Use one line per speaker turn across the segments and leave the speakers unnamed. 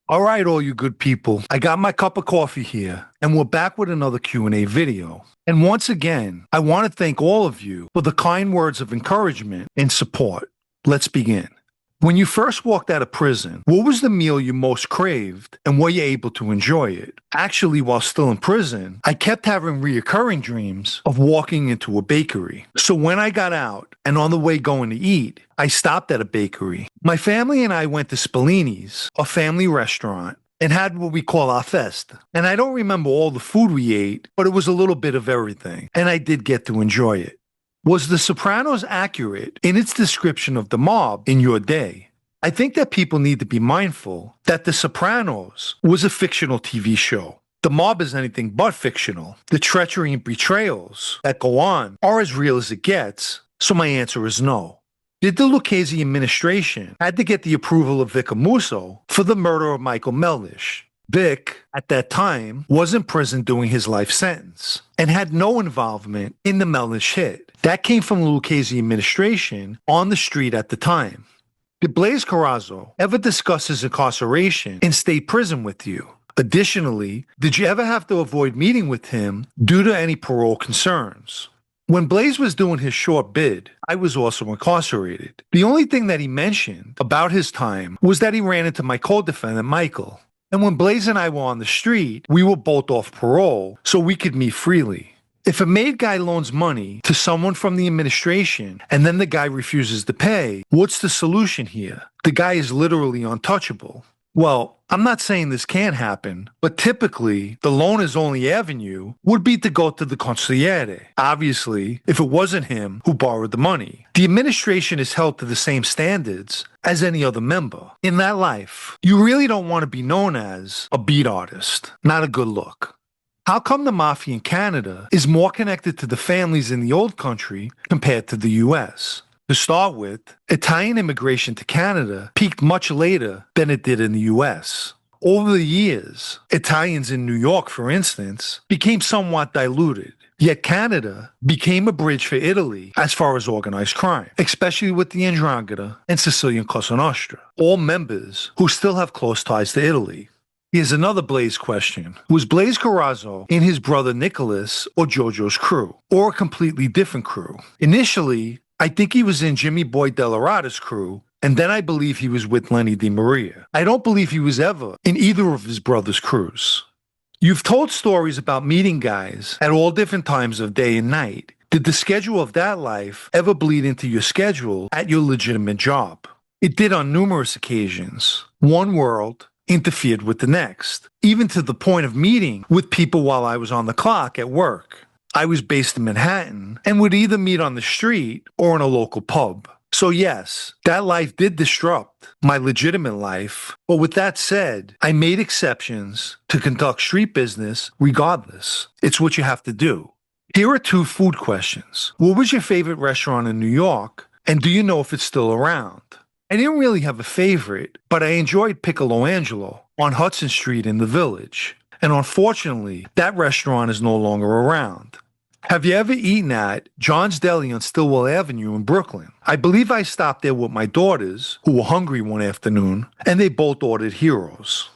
All right, all you good people. I got my cup of coffee here, and we're back with another Q&A video. And once again, I want to thank all of you for the kind words of encouragement and support. Let's begin. When you first walked out of prison, what was the meal you most craved, and were you able to enjoy it? Actually, while still in prison, I kept having reoccurring dreams of walking into a bakery. So when I got out and on the way going to eat, I stopped at a bakery. My family and I went to Spallini's, a family restaurant, and had what we call our fest. And I don't remember all the food we ate, but it was a little bit of everything, and I did get to enjoy it. Was The Sopranos accurate in its description of the mob in your day? I think that people need to be mindful that The Sopranos was a fictional TV show. The mob is anything but fictional. The treachery and betrayals that go on are as real as it gets, so my answer is no. Did the Lucchese administration had to get the approval of Vic Orena for the murder of Michael Melnish? Vic, at that time, was in prison doing his life sentence and had no involvement in the Melnish hit. That came from the Lucchese administration on the street at the time. Did Blaze Carrazzo ever discuss his incarceration in state prison with you? Additionally, did you ever have to avoid meeting with him due to any parole concerns? When Blaze was doing his short bid, I was also incarcerated. The only thing that he mentioned about his time was that he ran into my co-defendant, Michael. And when Blaze and I were on the street, we were both off parole, so we could meet freely. If a made guy loans money to someone from the administration and then the guy refuses to pay, what's the solution here? The guy is literally untouchable. Well, I'm not saying this can't happen, but typically, the loaner's only avenue would be to go to the consigliere. Obviously, if it wasn't him who borrowed the money. The administration is held to the same standards as any other member. In that life, you really don't want to be known as a beat artist. Not a good look. How come the Mafia in Canada is more connected to the families in the old country compared to the US? To start with, Italian immigration to Canada peaked much later than it did in the US. Over the years, Italians in New York, for instance, became somewhat diluted. Yet Canada became a bridge for Italy as far as organized crime, especially with the 'Ndrangheta and Sicilian Cosa Nostra, all members who still have close ties to Italy. Here's another Blaze question. Was Blaze Carrazzo in his brother Nicholas or Jojo's crew, or a completely different crew? Initially, I think he was in Jimmy Boy Delarada's crew, and then I believe he was with Lenny DiMaria. I don't believe he was ever in either of his brother's crews. You've told stories about meeting guys at all different times of day and night. Did the schedule of that life ever bleed into your schedule at your legitimate job? It did on numerous occasions. One world interfered with the next, even to the point of meeting with people while I was on the clock at work. I was based in Manhattan and would either meet on the street or in a local pub. So yes, that life did disrupt my legitimate life. But with that said, I made exceptions to conduct street business regardless. It's what you have to do. Here are two food questions. What was your favorite restaurant in New York? And do you know if it's still around? I didn't really have a favorite, but I enjoyed Piccolo Angelo on Hudson Street in the Village. And unfortunately, that restaurant is no longer around. Have you ever eaten at John's Deli on Stillwell Avenue in Brooklyn? I believe I stopped there with my daughters, who were hungry one afternoon, and they both ordered Heroes.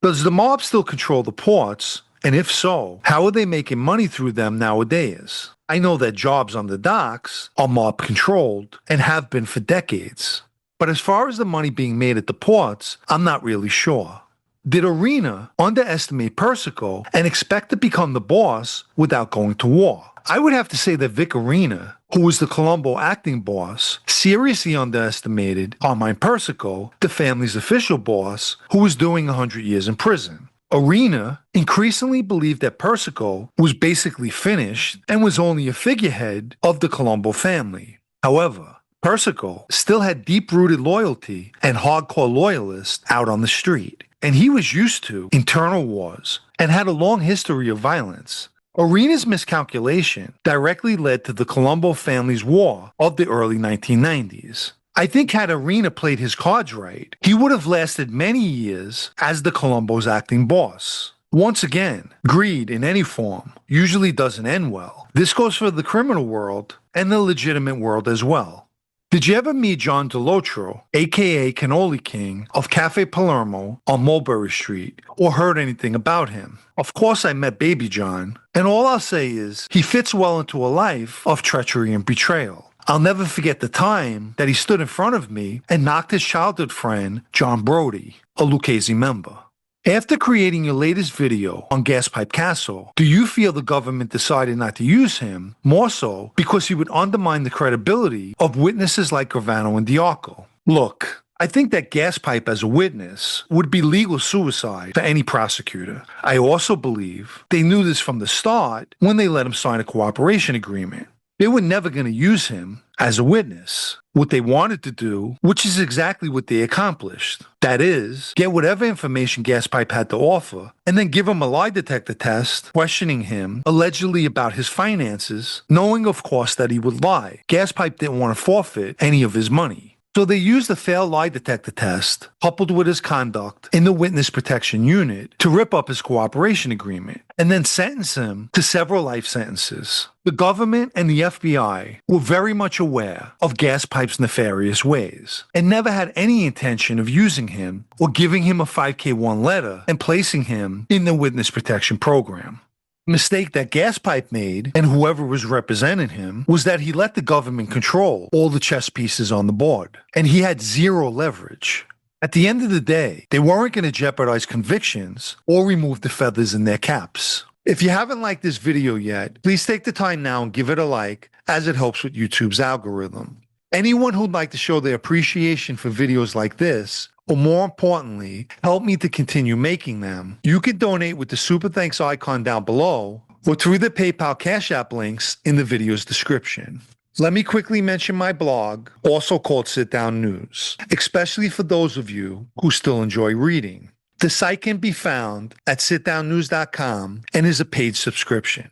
Does the mob still control the ports? And if so, how are they making money through them nowadays? I know that jobs on the docks are mob controlled and have been for decades. But as far as the money being made at the ports, I'm not really sure. Did Orena underestimate Persico and expect to become the boss without going to war? I would have to say that Vic Orena, who was the Colombo acting boss, seriously underestimated Carmine Persico, the family's official boss, who was doing 100 years in prison. Orena increasingly believed that Persico was basically finished and was only a figurehead of the Colombo family. However, Persico still had deep-rooted loyalty and hardcore loyalists out on the street, and he was used to internal wars and had a long history of violence. Orena's miscalculation directly led to the Colombo family's war of the early 1990s. I think had Orena played his cards right, he would have lasted many years as the Colombo's acting boss. Once again, greed in any form usually doesn't end well. This goes for the criminal world and the legitimate world as well. Did you ever meet John DeLotro, aka Cannoli King of Cafe Palermo on Mulberry Street, or heard anything about him? Of course I met Baby John, and all I'll say is he fits well into a life of treachery and betrayal. I'll never forget the time that he stood in front of me and knocked his childhood friend, John Brody, a Lucchese member. After creating your latest video on Gaspipe Castle, do you feel the government decided not to use him, more so because he would undermine the credibility of witnesses like Gravano and Diarco? Look, I think that Gaspipe as a witness would be legal suicide for any prosecutor. I also believe they knew this from the start when they let him sign a cooperation agreement. They were never going to use him as a witness. What they wanted to do, which is exactly what they accomplished. That is, get whatever information Gaspipe had to offer, and then give him a lie detector test, questioning him allegedly about his finances, knowing of course that he would lie. Gaspipe didn't want to forfeit any of his money. So they used the failed lie detector test, coupled with his conduct in the witness protection unit, to rip up his cooperation agreement, and then sentence him to several life sentences. The government and the FBI were very much aware of Gaspipe's nefarious ways, and never had any intention of using him or giving him a 5K1 letter and placing him in the witness protection program. Mistake that Gaspipe made, and whoever was representing him, was that he let the government control all the chess pieces on the board, and he had zero leverage. At the end of the day, they weren't going to jeopardize convictions or remove the feathers in their caps. If you haven't liked this video yet, please take the time now and give it a like, as it helps with YouTube's algorithm. Anyone who'd like to show their appreciation for videos like this, or more importantly, help me to continue making them, you can donate with the Super Thanks icon down below or through the PayPal Cash App links in the video's description. Let me quickly mention my blog, also called Sit Down News, especially for those of you who still enjoy reading. The site can be found at sitdownnews.com and is a paid subscription.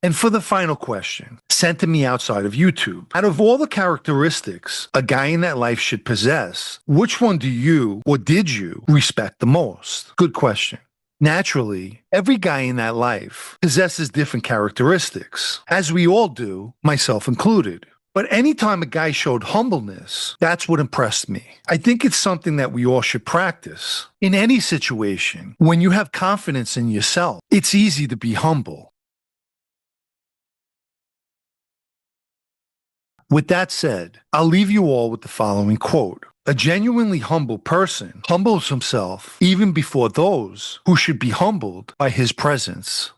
And for the final question, sent to me outside of YouTube, out of all the characteristics a guy in that life should possess, which one do you, or did you, respect the most? Good question. Naturally, every guy in that life possesses different characteristics, as we all do, myself included. But anytime a guy showed humbleness, that's what impressed me. I think it's something that we all should practice. In any situation, when you have confidence in yourself, it's easy to be humble. With that said, I'll leave you all with the following quote. A genuinely humble person humbles himself even before those who should be humbled by his presence.